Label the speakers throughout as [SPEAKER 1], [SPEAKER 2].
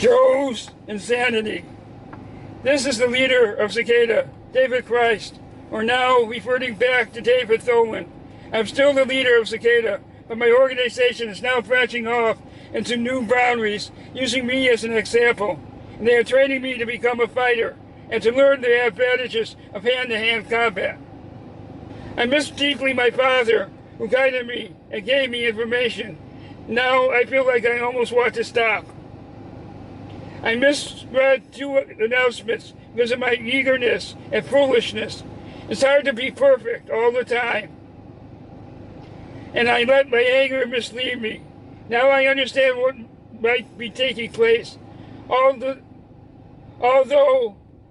[SPEAKER 1] Joe's insanity. This is the leader of Cicada, David Christ, or now reverting back to David Tholen. I'm still the leader of Cicada, but my organization is now branching off into new boundaries, using me as an example. And they are training me to become a fighter and to learn the advantages of hand-to-hand combat. I miss deeply my father, who guided me and gave me information. Now I feel like I almost want to stop. I misread 2 announcements because of my eagerness and foolishness. It's hard to be perfect all the time. And I let my anger mislead me. Now I understand what might be taking place. Although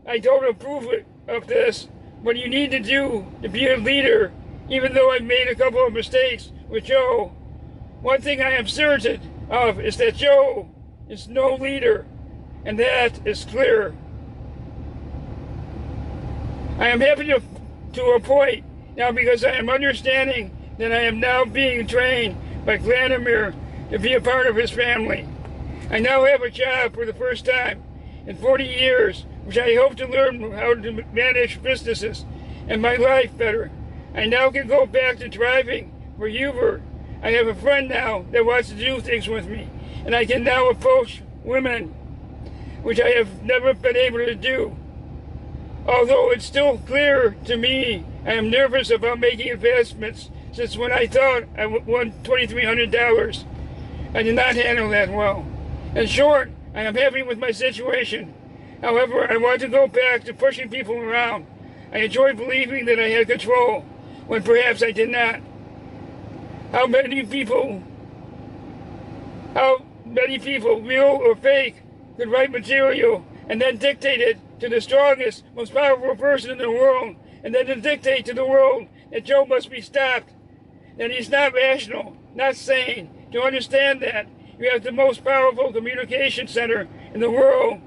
[SPEAKER 1] I don't approve of this, what you need to do to be a leader, even though I've made a couple of mistakes with Joe, one thing I am certain of is that Joe is no leader. And that is clear. I am happy to a point now because I am understanding that I am now being trained by Vladimir to be a part of his family. I now have a job for the first time in 40 years, which I hope to learn how to manage businesses and my life better. I now can go back to driving for Uber. I have a friend now that wants to do things with me, and I can now approach women, which I have never been able to do. Although it's still clear to me, I am nervous about making investments, since when I thought I won $2,300, I did not handle that well. In short, I am happy with my situation. However, I want to go back to pushing people around. I enjoy believing that I had control, when perhaps I did not. How many people, real or fake, could write material and then dictate it to the strongest, most powerful person in the world, and then to dictate to the world that Joe must be stopped, that he's not rational, not sane. To understand that, you have the most powerful communication center in the world,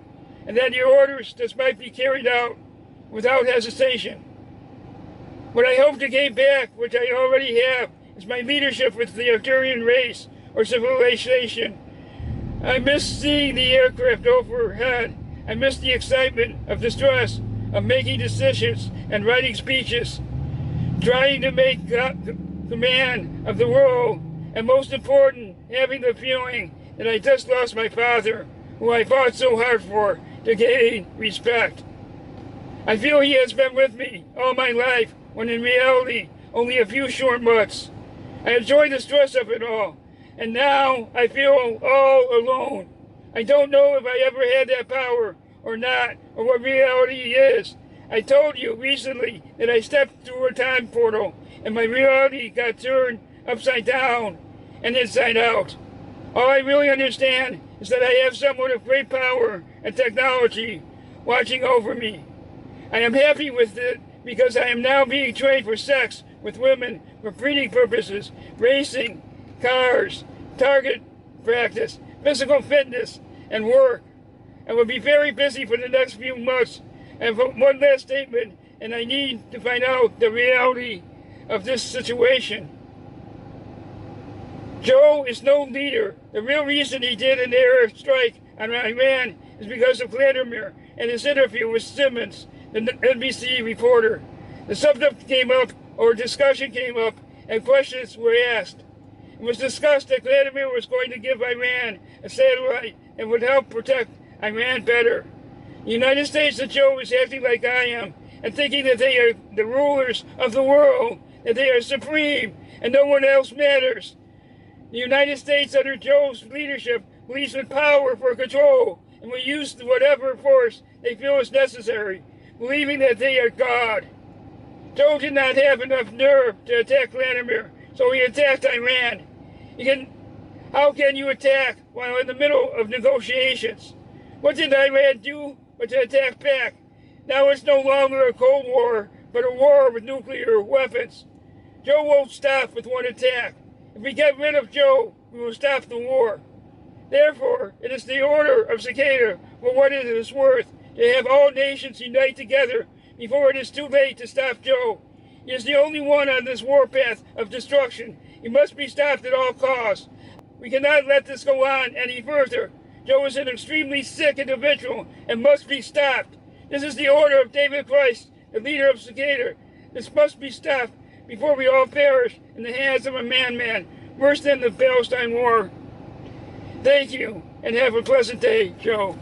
[SPEAKER 1] and that your orders just might be carried out without hesitation. What I hope to gain back, which I already have, is my leadership with the Arcturian race, or civilization. I miss seeing the aircraft overhead. I miss the excitement of the stress of making decisions and writing speeches, trying to make command of the world, and most important, having the feeling that I just lost my father, who I fought so hard for to gain respect. I feel he has been with me all my life, when in reality, only a few short months. I enjoy the stress of it all. And now I feel all alone. I don't know if I ever had that power or not, or what reality is. I told you recently that I stepped through a time portal and my reality got turned upside down and inside out. All I really understand is that I have someone of great power and technology watching over me. I am happy with it because I am now being trained for sex with women for breeding purposes, racing, cars, target practice, physical fitness, and work. I will be very busy for the next few months. And one last statement, and I need to find out the reality of this situation. Joe is no leader. The real reason he did an air strike on Iran is because of Vladimir and his interview with Simmons, the NBC reporter. The subject came up, or discussion came up, and questions were asked. It was discussed that Vladimir was going to give Iran a satellite and would help protect Iran better. The United States and Joe is acting like I am and thinking that they are the rulers of the world, that they are supreme and no one else matters. The United States under Joe's leadership believes in power for control and will use whatever force they feel is necessary, believing that they are God. Joe did not have enough nerve to attack Vladimir, so he attacked Iran. How can you attack while in the middle of negotiations? What did Iran do but to attack back? Now it's no longer a Cold War, but a war with nuclear weapons. Joe won't stop with one attack. If we get rid of Joe, we will stop the war. Therefore, it is the order of Cicada, for what it is worth, to have all nations unite together before it is too late to stop Joe. He is the only one on this warpath of destruction. He must be stopped at all costs. We cannot let this go on any further. Joe is an extremely sick individual and must be stopped. This is the order of David Christ, the leader of Cicada. This must be stopped before we all perish in the hands of a man, worse than the Palestine War. Thank you, and have a pleasant day, Joe.